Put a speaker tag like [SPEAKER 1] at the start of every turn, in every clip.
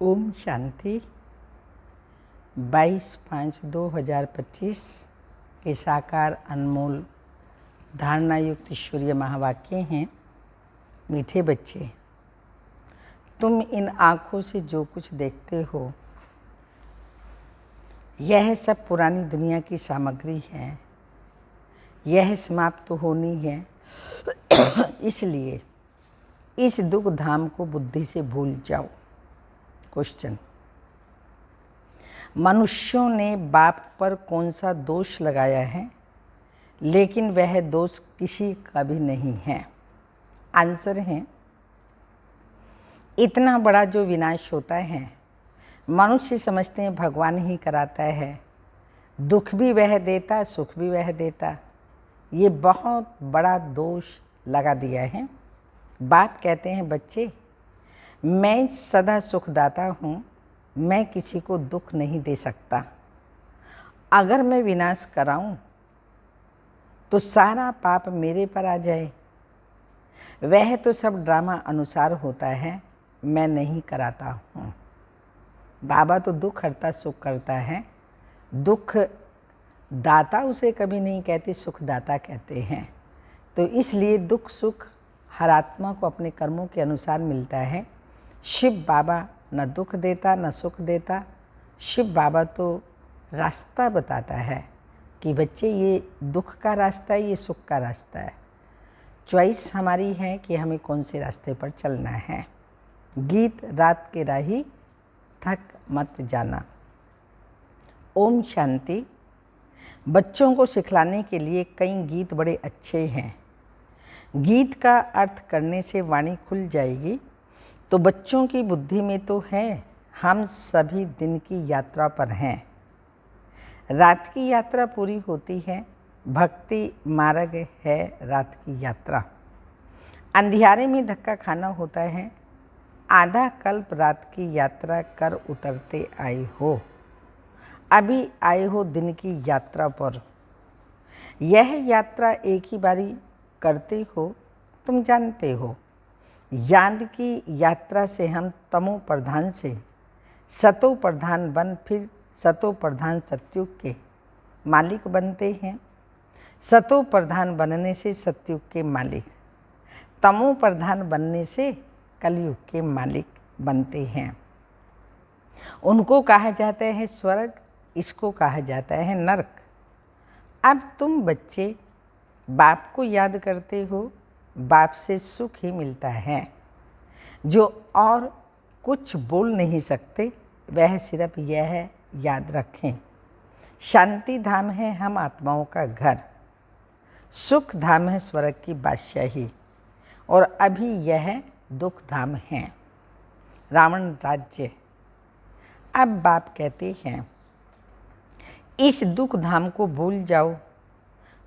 [SPEAKER 1] ओम शांति। 22/5/2025 के साकार अनमोल धारणा युक्त ईश्वरीय महावाक्य हैं। मीठे बच्चे, तुम इन आँखों से जो कुछ देखते हो यह सब पुरानी दुनिया की सामग्री है। यह समाप्त तो होनी है। इसलिए इस दुख धाम को बुद्धि से भूल जाओ। क्वेश्चन: मनुष्यों ने बाप पर कौन सा दोष लगाया है, लेकिन वह दोष किसी का भी नहीं है? आंसर है, इतना बड़ा जो विनाश होता है मनुष्य समझते हैं भगवान ही कराता है। दुख भी वह देता, सुख भी वह देता। ये बहुत बड़ा दोष लगा दिया है। बाप कहते हैं, बच्चे मैं सदा सुखदाता हूँ, मैं किसी को दुख नहीं दे सकता। अगर मैं विनाश कराऊं तो सारा पाप मेरे पर आ जाए। वह तो सब ड्रामा अनुसार होता है, मैं नहीं कराता हूँ। बाबा तो दुख हरता सुख करता है। दुख दाता उसे कभी नहीं कहते, सुख दाता कहते हैं। तो इसलिए दुख सुख हर आत्मा को अपने कर्मों के अनुसार मिलता है। शिव बाबा न दुख देता न सुख देता। शिव बाबा तो रास्ता बताता है कि बच्चे ये दुख का रास्ता है, ये सुख का रास्ता है। चॉइस हमारी है कि हमें कौन से रास्ते पर चलना है। गीत रात के राही थक मत जाना। ओम शांति। बच्चों को सिखलाने के लिए कई गीत बड़े अच्छे हैं। गीत का अर्थ करने से वाणी खुल जाएगी। तो बच्चों की बुद्धि में तो है, हम सभी दिन की यात्रा पर हैं। रात की यात्रा पूरी होती है। भक्ति मार्ग है रात की यात्रा। अंधियारे में धक्का खाना होता है। आधा कल्प रात की यात्रा कर उतरते आए हो। अभी आए हो दिन की यात्रा पर। यह यात्रा एक ही बारी करते हो, तुम जानते हो। याद की यात्रा से हम तमो प्रधान से सतो प्रधान बन फिर सतो प्रधान सतयुग के मालिक बनते हैं। सतो प्रधान बनने से सतयुग के मालिक, तमो प्रधान बनने से कलयुग के मालिक बनते हैं। उनको कहा जाता है स्वर्ग, इसको कहा जाता है नरक। अब तुम बच्चे बाप को याद करते हो, बाप से सुख ही मिलता है। जो और कुछ बोल नहीं सकते, वह सिर्फ यह याद रखें, शांति धाम है हम आत्माओं का घर। सुख धाम है स्वर्ग की बादशाही, और अभी यह दुख धाम है रावण राज्य। अब बाप कहते हैं, इस दुख धाम को भूल जाओ।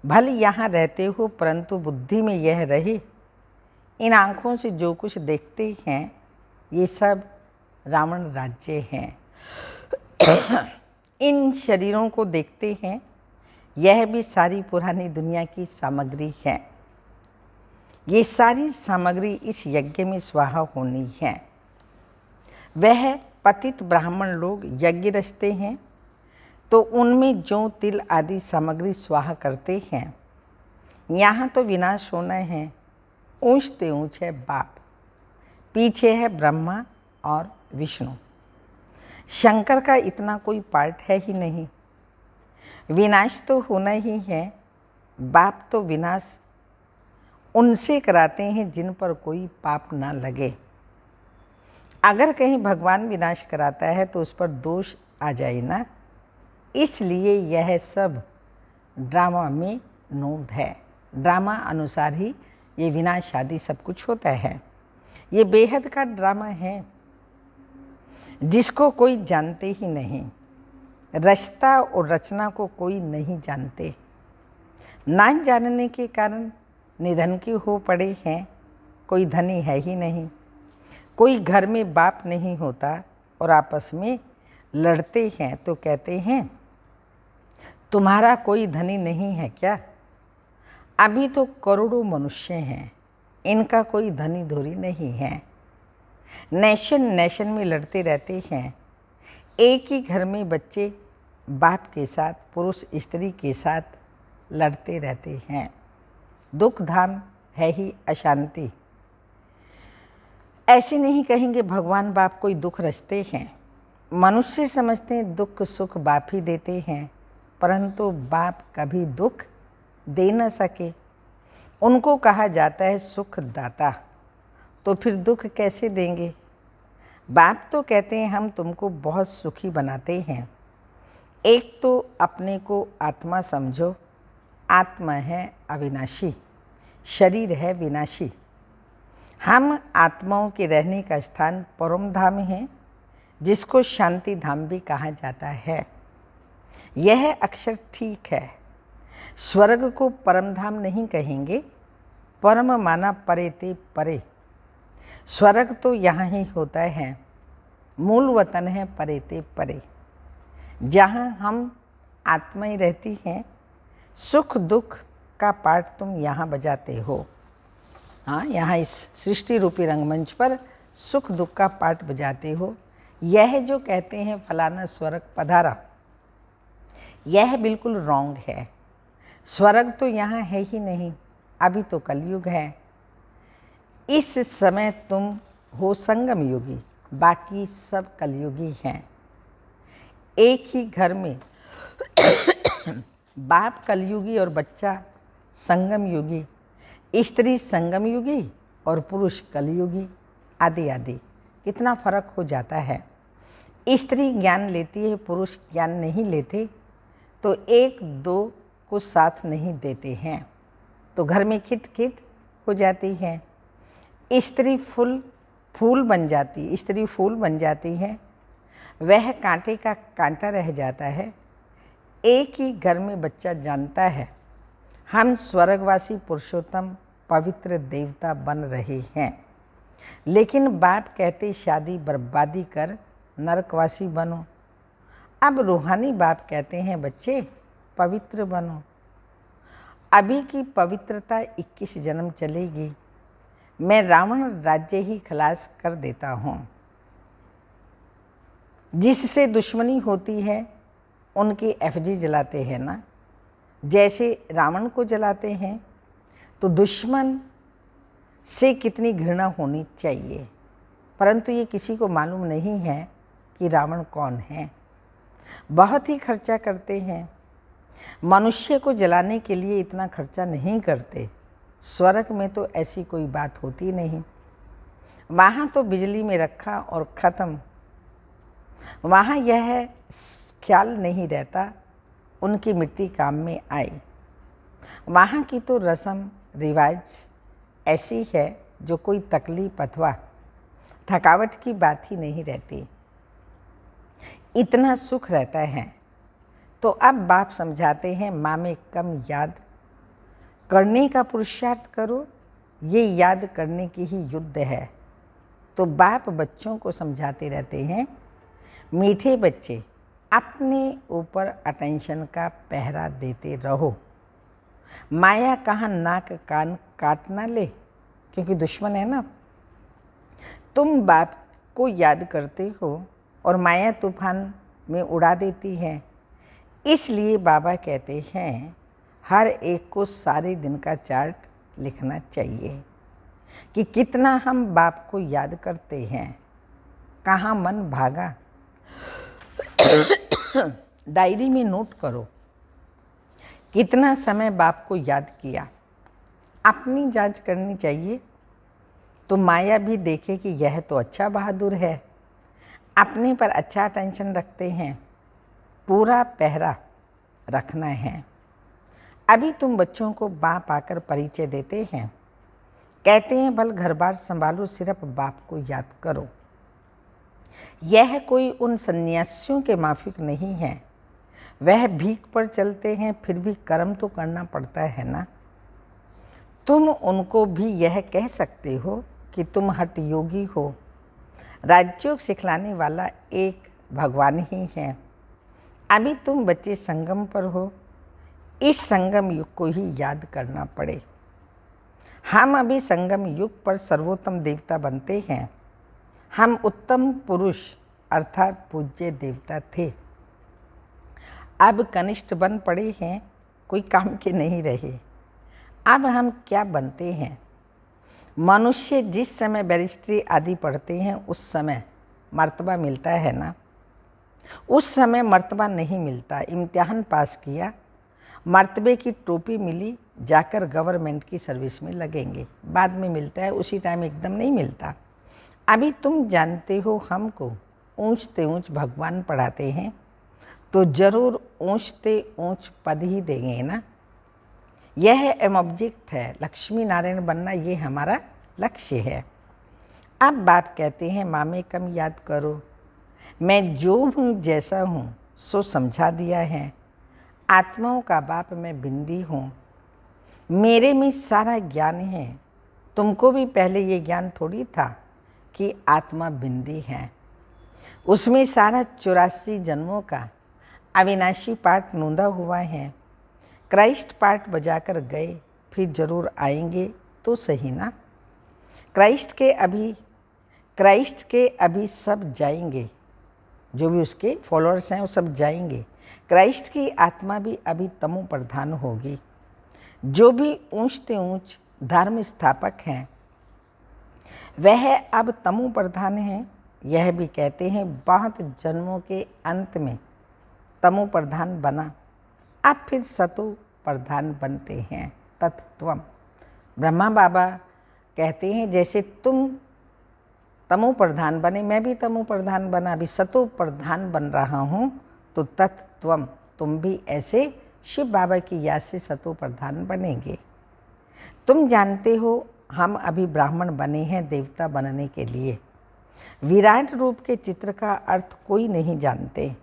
[SPEAKER 1] भले यहाँ रहते हो, परंतु बुद्धि में यह रहे, इन आँखों से जो कुछ देखते हैं ये सब रावण राज्य हैं। इन शरीरों को देखते हैं, यह भी सारी पुरानी दुनिया की सामग्री है। ये सारी सामग्री इस यज्ञ में स्वाहा होनी है। वह पतित ब्राह्मण लोग यज्ञ रचते हैं, तो उनमें जो तिल आदि सामग्री स्वाहा करते हैं। यहाँ तो विनाश होना है। ऊंचते ऊंच है बाप, पीछे है ब्रह्मा और विष्णु। शंकर का इतना कोई पार्ट है ही नहीं। विनाश तो होना ही है। बाप तो विनाश उनसे कराते हैं जिन पर कोई पाप ना लगे। अगर कहीं भगवान विनाश कराता है तो उस पर दोष आ जाए ना। इसलिए यह सब ड्रामा में नोद है। ड्रामा अनुसार ही ये विनाश आदि सब कुछ होता है। ये बेहद का ड्रामा है जिसको कोई जानते ही नहीं। रचता और रचना को कोई नहीं जानते। ना जानने के कारण निधन के हो पड़े हैं। कोई धनी है ही नहीं। कोई घर में बाप नहीं होता और आपस में लड़ते हैं तो कहते हैं तुम्हारा कोई धनी नहीं है क्या? अभी तो करोड़ों मनुष्य हैं, इनका कोई धनी धोरी नहीं है। नेशन नेशन में लड़ते रहते हैं। एक ही घर में बच्चे बाप के साथ, पुरुष स्त्री के साथ लड़ते रहते हैं। दुख धाम है ही अशांति। ऐसे नहीं कहेंगे भगवान बाप कोई दुख रचते हैं। मनुष्य समझते हैं दुख सुख बाप ही देते हैं, परंतु बाप कभी दुख दे न सके। उनको कहा जाता है सुख दाता, तो फिर दुख कैसे देंगे? बाप तो कहते हैं हम तुमको बहुत सुखी बनाते हैं। एक तो अपने को आत्मा समझो। आत्मा है अविनाशी, शरीर है विनाशी। हम आत्माओं के रहने का स्थान परम धाम है, जिसको शांति धाम भी कहा जाता है। यह अक्षर ठीक है। स्वर्ग को परम धाम नहीं कहेंगे, परम माना परे ते परे। स्वर्ग तो यहाँ ही होता है, मूल वतन है परे ते परे, जहाँ हम आत्माएं रहती हैं। सुख दुख का पाठ तुम यहाँ बजाते हो। हाँ, यहाँ इस सृष्टि रूपी रंगमंच पर सुख दुख का पाठ बजाते हो। यह जो कहते हैं फलाना स्वर्ग पधारा, यह बिल्कुल रॉन्ग है। स्वर्ग तो यहाँ है ही नहीं, अभी तो कलयुग है। इस समय तुम हो संगम युगी, बाकी सब कलयुगी हैं। एक ही घर में बाप कलयुगी और बच्चा संगम युगी, स्त्री संगम युगी और पुरुष कलयुगी, आदि आदि। कितना फर्क हो जाता है। स्त्री ज्ञान लेती है, पुरुष ज्ञान नहीं लेते, तो एक दो को साथ नहीं देते हैं, तो घर में खिट खिट हो जाती है। स्त्री फूल बन जाती, स्त्री फूल बन जाती है, वह कांटे का कांटा रह जाता है। एक ही घर में बच्चा जानता है हम स्वर्गवासी पुरुषोत्तम पवित्र देवता बन रहे हैं, लेकिन बाप कहते शादी बर्बादी कर नरकवासी बनो। अब रूहानी बाप कहते हैं बच्चे पवित्र बनो। अभी की पवित्रता 21 जन्म चलेगी। मैं रावण राज्य ही खलास कर देता हूँ। जिससे दुश्मनी होती है उनकी एफजी जलाते हैं ना, जैसे रावण को जलाते हैं, तो दुश्मन से कितनी घृणा होनी चाहिए। परंतु ये किसी को मालूम नहीं है कि रावण कौन है। बहुत ही खर्चा करते हैं। मनुष्य को जलाने के लिए इतना खर्चा नहीं करते। स्वर्ग में तो ऐसी कोई बात होती नहीं। वहाँ तो बिजली में रखा और ख़त्म। वहाँ यह ख्याल नहीं रहता उनकी मिट्टी काम में आई। वहाँ की तो रस्म रिवाज ऐसी है जो कोई तकलीफ अथवा थकावट की बात ही नहीं रहती। इतना सुख रहता है। तो अब बाप समझाते हैं माँ में कम याद करने का पुरुषार्थ करो, ये याद करने की ही युद्ध है। तो बाप बच्चों को समझाते रहते हैं, मीठे बच्चे अपने ऊपर अटेंशन का पहरा देते रहो। माया कहाँ नाक कान काट ना ले, क्योंकि दुश्मन है ना। तुम बाप को याद करते हो और माया तूफान में उड़ा देती है। इसलिए बाबा कहते हैं हर एक को सारे दिन का चार्ट लिखना चाहिए कि कितना हम बाप को याद करते हैं, कहाँ मन भागा। डायरी में नोट करो कितना समय बाप को याद किया। अपनी जांच करनी चाहिए, तो माया भी देखे कि यह तो अच्छा बहादुर है, अपने पर अच्छा टेंशन रखते हैं। पूरा पहरा रखना है। अभी तुम बच्चों को बाप आकर परिचय देते हैं, कहते हैं भल घर बार संभालो, सिर्फ बाप को याद करो। यह कोई उन सन्यासियों के माफिक नहीं है। वह भीख पर चलते हैं, फिर भी कर्म तो करना पड़ता है ना। तुम उनको भी यह कह सकते हो कि तुम हठ योगी हो। राजयोग सिखलाने वाला एक भगवान ही है। अभी तुम बच्चे संगम पर हो, इस संगम युग को ही याद करना पड़े। हम अभी संगम युग पर सर्वोत्तम देवता बनते हैं। हम उत्तम पुरुष अर्थात पूज्य देवता थे। अब कनिष्ठ बन पड़े हैं, कोई काम के नहीं रहे। अब हम क्या बनते हैं? मनुष्य जिस समय बैरिस्ट्री आदि पढ़ते हैं उस समय मर्तबा मिलता है ना, उस समय मर्तबा नहीं मिलता। इम्तिहान पास किया, मर्तबे की टोपी मिली, जाकर गवर्नमेंट की सर्विस में लगेंगे, बाद में मिलता है, उसी टाइम एकदम नहीं मिलता। अभी तुम जानते हो हमको ऊंचते ऊंच भगवान पढ़ाते हैं, तो जरूर ऊंचते ऊंच पद ही देंगे ना। यह एम ऑब्जेक्ट है, लक्ष्मी नारायण बनना ये हमारा लक्ष्य है। अब बाप कहते हैं मामे कम याद करो, मैं जो हूँ जैसा हूँ सो समझा दिया है। आत्माओं का बाप मैं बिंदी हूँ, मेरे में सारा ज्ञान है। तुमको भी पहले ये ज्ञान थोड़ी था कि आत्मा बिंदी है, उसमें सारा 84 जन्मों का अविनाशी पाठ नूंदा हुआ है। क्राइस्ट पाठ बजाकर गए, फिर जरूर आएंगे तो सही ना। क्राइस्ट के अभी सब जाएंगे, जो भी उसके फॉलोअर्स हैं वो सब जाएंगे। क्राइस्ट की आत्मा भी अभी तमो प्रधान होगी। जो भी ऊंचते ऊंच धर्म स्थापक हैं वह अब तमो प्रधान हैं। यह भी कहते हैं बहुत जन्मों के अंत में तमो प्रधान बना, अब फिर सतो प्रधान बनते हैं। तत्त्वम ब्रह्मा बाबा कहते हैं जैसे तुम तमो प्रधान बने, मैं भी तमो प्रधान बना, अभी सतो प्रधान बन रहा हूँ। तो तत्त्वम तुम भी ऐसे शिव बाबा की याद से सतो प्रधान बनेंगे। तुम जानते हो हम अभी ब्राह्मण बने हैं देवता बनने के लिए। विराट रूप के चित्र का अर्थ कोई नहीं जानते।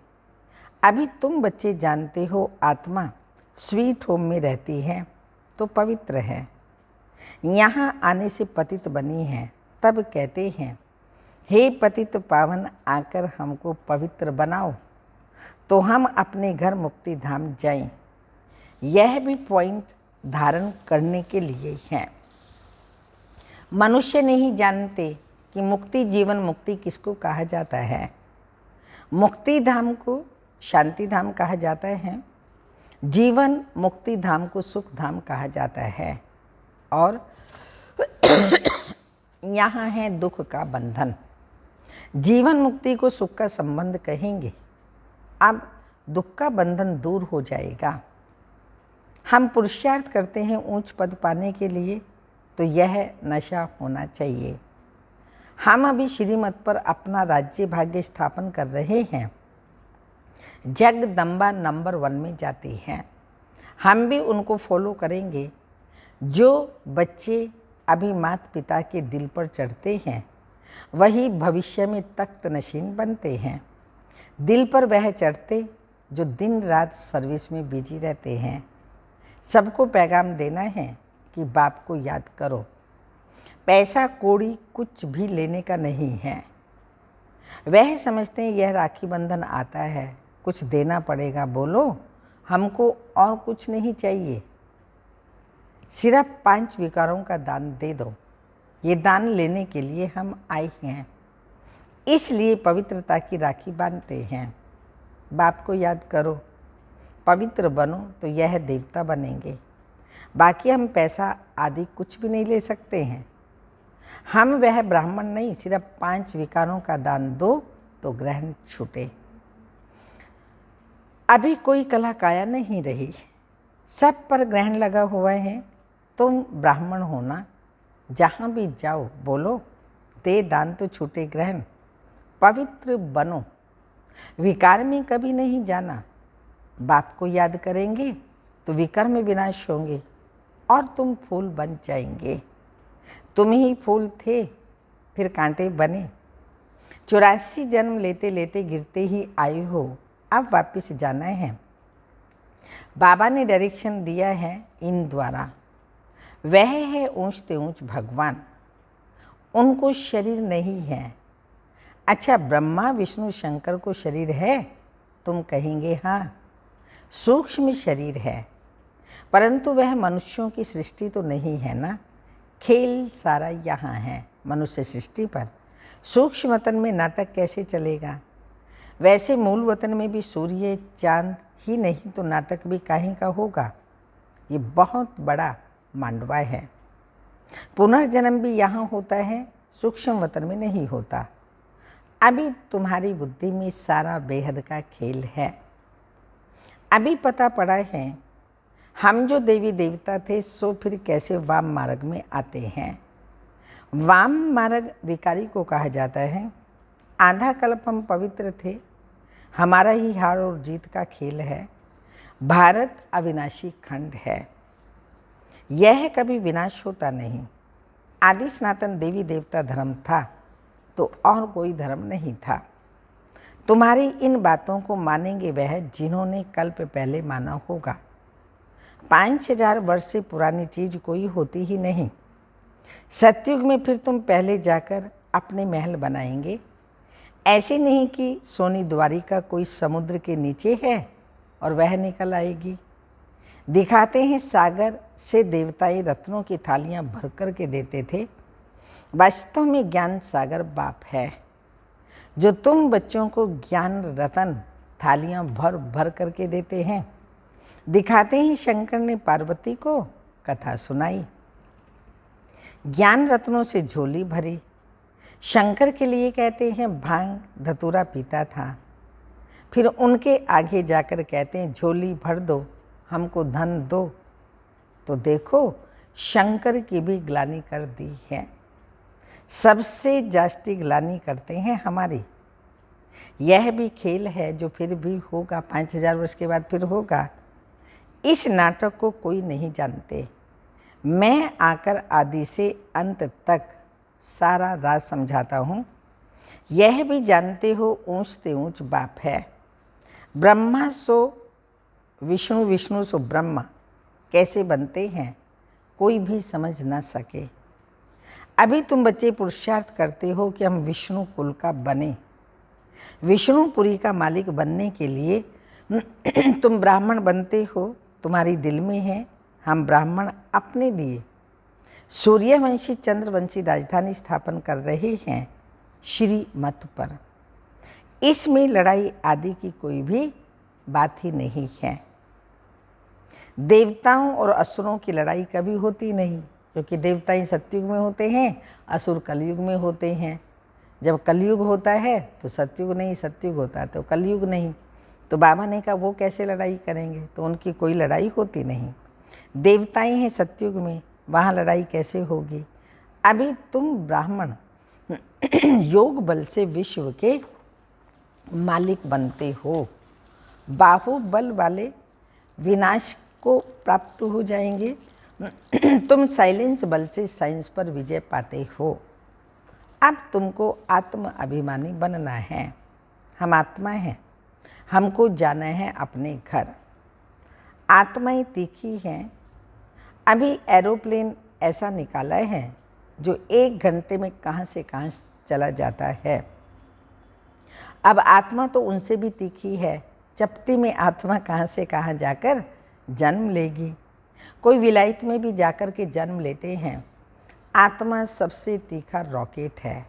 [SPEAKER 1] अभी तुम बच्चे जानते हो आत्मा स्वीट होम में रहती है तो पवित्र है। यहाँ आने से पतित बनी है, तब कहते हैं हे पतित पावन आकर हमको पवित्र बनाओ, तो हम अपने घर मुक्ति धाम जाएं। यह भी पॉइंट धारण करने के लिए है। मनुष्य नहीं जानते कि मुक्ति जीवन मुक्ति किसको कहा जाता है। मुक्ति धाम को शांति धाम कहा जाता है, जीवन मुक्ति धाम को सुख धाम कहा जाता है। और यहाँ है दुख का बंधन। जीवन मुक्ति को सुख का संबंध कहेंगे। अब दुख का बंधन दूर हो जाएगा। हम पुरुषार्थ करते हैं ऊंच पद पाने के लिए, तो यह नशा होना चाहिए। हम अभी श्रीमत पर अपना राज्य भाग्य स्थापन कर रहे हैं। जगदम्बा नंबर 1 में जाती हैं, हम भी उनको फॉलो करेंगे। जो बच्चे अभी माता पिता के दिल पर चढ़ते हैं वही भविष्य में तख्त नशीन बनते हैं। दिल पर वह चढ़ते जो दिन रात सर्विस में बिजी रहते हैं। सबको पैगाम देना है कि बाप को याद करो। पैसा कौड़ी कुछ भी लेने का नहीं है। वह समझते हैं यह राखी बंधन आता है, कुछ देना पड़ेगा, बोलो हमको और कुछ नहीं चाहिए, सिर्फ 5 विकारों का दान दे दो। ये दान लेने के लिए हम आए हैं, इसलिए पवित्रता की राखी बांधते हैं। बाप को याद करो, पवित्र बनो तो यह देवता बनेंगे। बाकी हम पैसा आदि कुछ भी नहीं ले सकते हैं। हम वह ब्राह्मण नहीं, सिर्फ 5 विकारों का दान दो तो ग्रहण छूटे। अभी कोई कला काया नहीं रही, सब पर ग्रहण लगा हुआ है। तुम ब्राह्मण होना, जहाँ भी जाओ बोलो दे दान तो छूटे ग्रहण। पवित्र बनो, विकार में कभी नहीं जाना। बाप को याद करेंगे तो विकार में विनाश होंगे और तुम फूल बन जाएंगे। तुम ही फूल थे फिर कांटे बने। 84 जन्म लेते लेते गिरते ही आए हो, अब वापस जाना है। बाबा ने डायरेक्शन दिया है इन द्वारा। वह है ऊंचते ऊंच भगवान, उनको शरीर नहीं है। अच्छा, ब्रह्मा विष्णु शंकर को शरीर है? तुम कहेंगे हाँ, सूक्ष्म शरीर है, परंतु वह मनुष्यों की सृष्टि तो नहीं है ना। खेल सारा यहाँ है मनुष्य सृष्टि पर। सूक्ष्म वतन में नाटक कैसे चलेगा? वैसे मूल वतन में भी सूर्य चांद ही नहीं तो नाटक भी काहे का होगा। ये बहुत बड़ा मांडवा है। पुनर्जन्म भी यहाँ होता है, सूक्ष्म वतन में नहीं होता। अभी तुम्हारी बुद्धि में सारा बेहद का खेल है। अभी पता पड़ा है हम जो देवी देवता थे सो फिर कैसे वाम मार्ग में आते हैं। वाम मार्ग विकारी को कहा जाता है। आधा कल्प हम पवित्र थे, हमारा ही हार और जीत का खेल है। भारत अविनाशी खंड है, यह कभी विनाश होता नहीं। आदि सनातन देवी देवता धर्म था तो और कोई धर्म नहीं था। तुम्हारी इन बातों को मानेंगे वह जिन्होंने कल्प पहले माना होगा। 5000 वर्ष से पुरानी चीज कोई होती ही नहीं। सतयुग में फिर तुम पहले जाकर अपने महल बनाएंगे। ऐसे नहीं कि सोनी द्वारिका कोई समुद्र के नीचे है और वह निकल आएगी। दिखाते हैं सागर से देवताएं रत्नों की थालियां भर कर के देते थे। वास्तव में ज्ञान सागर बाप है जो तुम बच्चों को ज्ञान रतन थालियां भर भर करके देते हैं। दिखाते हैं शंकर ने पार्वती को कथा सुनाई, ज्ञान रत्नों से झोली भरी। शंकर के लिए कहते हैं भांग धतूरा पीता था, फिर उनके आगे जाकर कहते हैं झोली भर दो, हमको धन दो। तो देखो शंकर की भी ग्लानि कर दी है। सबसे जास्ती ग्लानि करते हैं हमारी। यह भी खेल है जो फिर भी होगा, 5000 वर्ष के बाद फिर होगा। इस नाटक को कोई नहीं जानते। मैं आकर आदि से अंत तक सारा राज समझाता हूँ। यह भी जानते हो ऊंच से ऊंच बाप है। ब्रह्मा सो विष्णु, विष्णु सो ब्रह्मा कैसे बनते हैं कोई भी समझ ना सके। अभी तुम बच्चे पुरुषार्थ करते हो कि हम विष्णु कुल का बने। विष्णुपुरी का मालिक बनने के लिए तुम ब्राह्मण बनते हो, तुम्हारी दिल में है हम ब्राह्मण अपने लिए सूर्यवंशी चंद्रवंशी राजधानी स्थापन कर रहे हैं श्री मत पर। इसमें लड़ाई आदि की कोई भी बात ही नहीं है। देवताओं और असुरों की लड़ाई कभी होती नहीं, क्योंकि देवता सतयुग में होते हैं, असुर कलयुग में होते हैं। जब कलयुग होता है तो सतयुग नहीं, सतयुग होता है तो कलयुग नहीं। तो बाबा ने कहा वो कैसे लड़ाई करेंगे, तो उनकी कोई लड़ाई होती नहीं। देवताएं हैं सतयुग में, वहाँ लड़ाई कैसे होगी। अभी तुम ब्राह्मण योग बल से विश्व के मालिक बनते हो। बाहुबल वाले विनाश को प्राप्त हो जाएंगे। तुम साइलेंस बल से साइंस पर विजय पाते हो। अब तुमको आत्म अभिमानी बनना है। हम आत्मा हैं, हमको जाना है अपने घर। आत्माएं तीखी हैं। अभी एरोप्लेन ऐसा निकाला है जो 1 घंटे में कहाँ से कहाँ चला जाता है। अब आत्मा तो उनसे भी तीखी है। चपटी में आत्मा कहाँ से कहाँ जाकर जन्म लेगी। कोई विलायत में भी जाकर के जन्म लेते हैं। आत्मा सबसे तीखा रॉकेट है।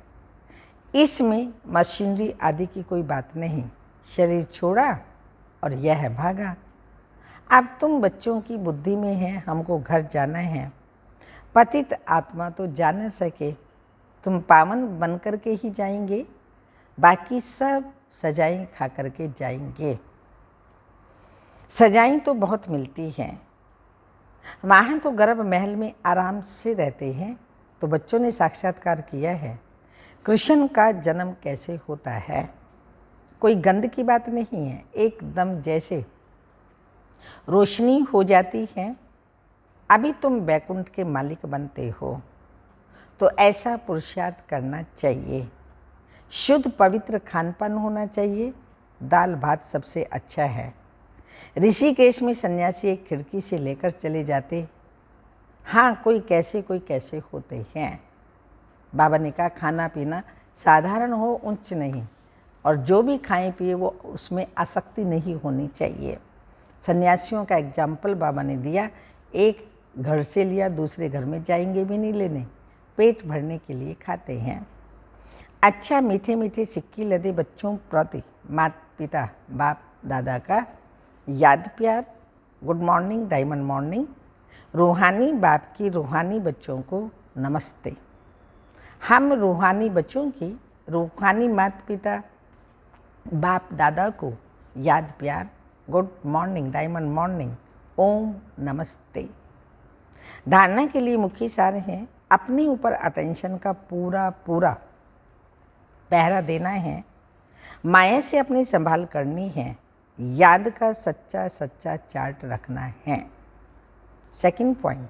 [SPEAKER 1] इसमें मशीनरी आदि की कोई बात नहीं। शरीर छोड़ा और यह भागा। अब तुम बच्चों की बुद्धि में है हमको घर जाना है। पतित आत्मा तो जा न सके, तुम पावन बन कर के ही जाएंगे, बाकी सब सजाएं खा कर के जाएंगे। सजाएं तो बहुत मिलती हैं। वहाँ तो गर्भ महल में आराम से रहते हैं। तो बच्चों ने साक्षात्कार किया है कृष्ण का जन्म कैसे होता है। कोई गंद की बात नहीं है, एकदम जैसे रोशनी हो जाती है। अभी तुम बैकुंठ के मालिक बनते हो तो ऐसा पुरुषार्थ करना चाहिए। शुद्ध पवित्र खानपान होना चाहिए। दाल भात सबसे अच्छा है। ऋषिकेश में सन्यासी एक खिड़की से लेकर चले जाते। हाँ, कोई कैसे होते हैं। बाबा ने कहा खाना पीना साधारण हो, उच्च नहीं, और जो भी खाएं पिए वो उसमें आसक्ति नहीं होनी चाहिए। सन्यासियों का एग्जाम्पल बाबा ने दिया। एक घर से लिया, दूसरे घर में जाएंगे भी नहीं लेने, पेट भरने के लिए खाते हैं। अच्छा मीठे मीठे सिक्की लदे बच्चों प्रति माता पिता बाप दादा का याद प्यार, गुड मॉर्निंग डायमंड मॉर्निंग। रूहानी बाप की रूहानी बच्चों को नमस्ते। हम रूहानी बच्चों की रूहानी माता पिता बाप दादा को याद प्यार, गुड मॉर्निंग डायमंड मॉर्निंग, ओम नमस्ते। धारणा के लिए मुख्य सार है, अपने ऊपर अटेंशन का पूरा पहरा देना है, माया से अपनी संभाल करनी है, याद का सच्चा चार्ट रखना है। सेकंड पॉइंट,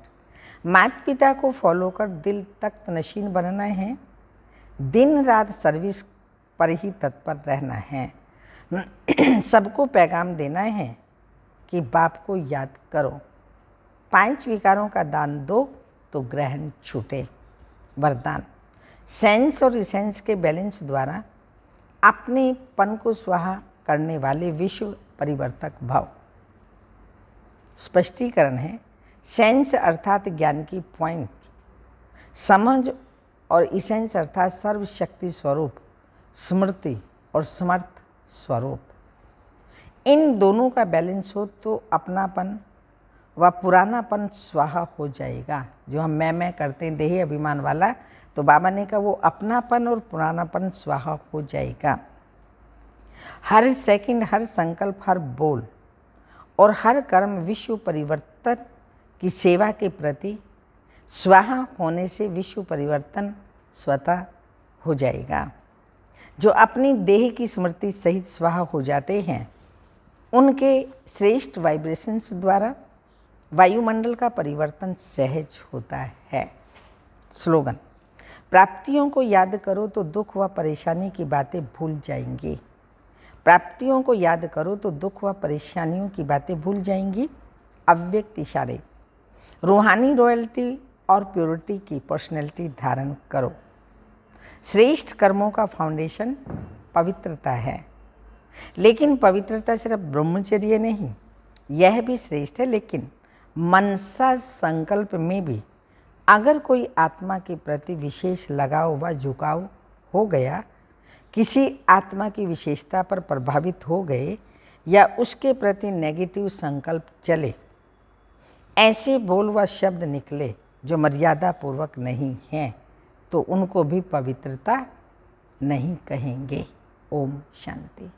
[SPEAKER 1] माता पिता को फॉलो कर दिल तख्त नशीन बनना है, दिन रात सर्विस पर ही तत्पर रहना है। सबको पैगाम देना है कि बाप को याद करो। 5 विकारों का दान दो तो ग्रहण छूटे। वरदान, सेंस और इसेंस के बैलेंस द्वारा अपने पन को स्वाहा करने वाले विश्व परिवर्तक भव। स्पष्टीकरण है, सेंस अर्थात ज्ञान की पॉइंट, समझ और इसेंस अर्थात सर्वशक्ति स्वरूप, स्मृति और समर्थ स्वरूप। इन दोनों का बैलेंस हो तो अपनापन व पुरानापन स्वाहा हो जाएगा। जो हम मैं करते हैं देही अभिमान वाला, तो बाबा ने कहा वो अपनापन और पुरानापन स्वाहा हो जाएगा। हर सेकंड, हर संकल्प, हर बोल और हर कर्म विश्व परिवर्तन की सेवा के प्रति स्वाहा होने से विश्व परिवर्तन स्वतः हो जाएगा। जो अपनी देह की स्मृति सहित स्वाहा हो जाते हैं, उनके श्रेष्ठ वाइब्रेशंस द्वारा वायुमंडल का परिवर्तन सहज होता है। स्लोगन, प्राप्तियों को याद करो तो दुख व परेशानी की बातें भूल जाएंगी। प्राप्तियों को याद करो तो दुख व परेशानियों की बातें भूल जाएंगी। अव्यक्त इशारे, रूहानी रॉयल्टी और प्योरिटी की पर्सनैलिटी धारण करो। श्रेष्ठ कर्मों का फाउंडेशन पवित्रता है, लेकिन पवित्रता सिर्फ ब्रह्मचर्य नहीं, यह भी श्रेष्ठ है, लेकिन मनसा संकल्प में भी अगर कोई आत्मा के प्रति विशेष लगाव व झुकाव हो गया, किसी आत्मा की विशेषता पर प्रभावित हो गए या उसके प्रति नेगेटिव संकल्प चले, ऐसे बोल व शब्द निकले जो मर्यादा पूर्वक नहीं हैं, तो उनको भी पवित्रता नहीं कहेंगे। ओम शांति।